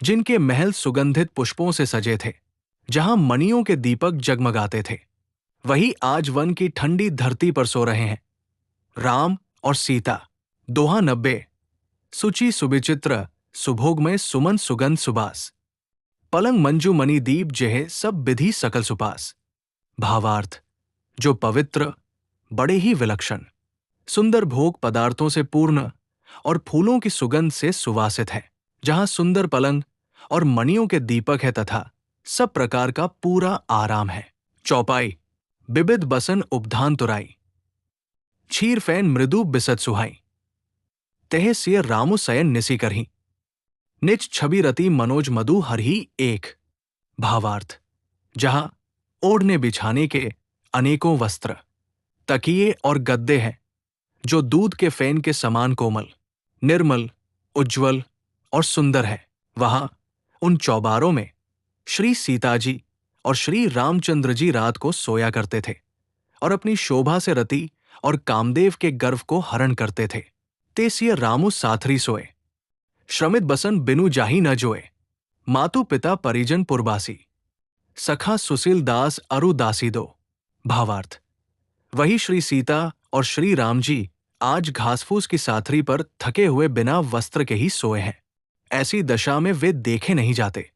जिनके महल सुगंधित पुष्पों से सजे थे, जहां मणियों के दीपक जगमगाते थे, वही आज वन की ठंडी धरती पर सो रहे हैं। राम और सीता, दोहा 90। सुचि सुविचित्र सुभोग में सुमन सुगंध सुबास, पलंग मंजू मणि दीप जेह सब विधि सकल सुपास। भावार्थ, जो पवित्र, बड़े ही विलक्षण, सुंदर भोग पदार्थों से पूर्ण और फूलों की सुगंध से सुवासित है, जहां सुंदर पलंग और मणियों के दीपक है तथा सब प्रकार का पूरा आराम है। चौपाई, बिबिध बसन उपधान तुराई, छीर फैन मृदु बिसत सुहाई, तेह सिय रामु सयन निसी करही, निज छवि रति मनोज मधु हरही एक। भावार्थ, जहां ओढ़ने बिछाने के अनेकों वस्त्र, तकिए और गद्दे हैं, जो दूध के फैन के समान कोमल, निर्मल, उज्ज्वल और सुंदर है, वहां उन चौबारों में श्री सीता जी और श्री रामचंद्र जी रात को सोया करते थे और अपनी शोभा से रति और कामदेव के गर्व को हरण करते थे। तेसिय रामु साथरी सोए, श्रमित बसन बिनु जाही न जोए, मातु पिता परिजन पुरबासी, सखा सुशील दास अरु दासी दो। भावार्थ, वही श्री सीता और श्री राम जी आज घासफूस की साथरी पर थके हुए बिना वस्त्र के ही सोए हैं। ऐसी दशा में वे देखे नहीं जाते।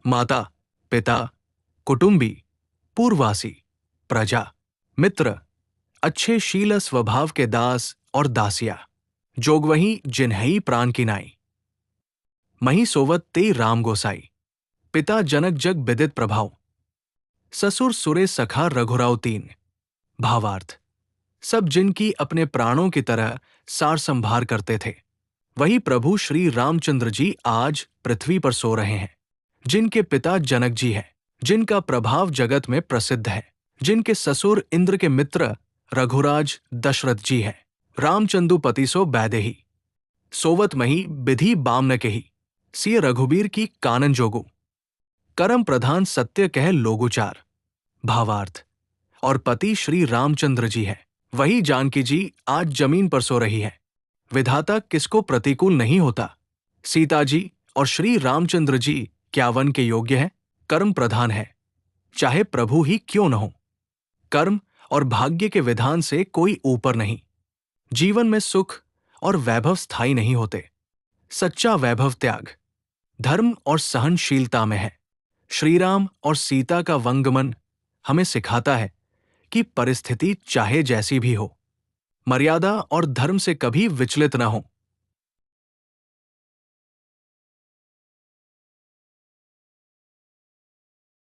माता, पिता, कुटुंबी, पूर्ववासी, प्रजा, मित्र, अच्छे शील स्वभाव के दास और दासिया, जोग वही जिन्हई प्राण की नाई, मही सोवत ते राम गोसाई, पिता जनक जग विदित प्रभाव, ससुर सुरे सखा रघुराव तीन। भावार्थ, सब जिनकी अपने प्राणों की तरह सार संभार करते थे, वही प्रभु श्री रामचंद्र जी आज पृथ्वी पर सो रहे हैं। जिनके पिता जनक जी हैं, जिनका प्रभाव जगत में प्रसिद्ध है, जिनके ससुर इंद्र के मित्र रघुराज दशरथ जी हैं, रामचंदु पति सो बैदेही, सोवत मही विधि बाम न कही, सिय रघुबीर की कानन जोगु, करम प्रधान सत्य कह लोगुचार। भावार्थ, और पति श्री रामचंद्र जी हैं, वही जानकी जी आज जमीन पर सो रही है। विधाता किसको प्रतिकूल नहीं होता। सीता जी और श्री रामचंद्र जी क्या वन के योग्य हैं? कर्म प्रधान है, चाहे प्रभु ही क्यों न हो। कर्म और भाग्य के विधान से कोई ऊपर नहीं। जीवन में सुख और वैभव स्थायी नहीं होते। सच्चा वैभव त्याग, धर्म और सहनशीलता में है। श्रीराम और सीता का वंगमन हमें सिखाता है कि परिस्थिति चाहे जैसी भी हो, मर्यादा और धर्म से कभी विचलित न हो।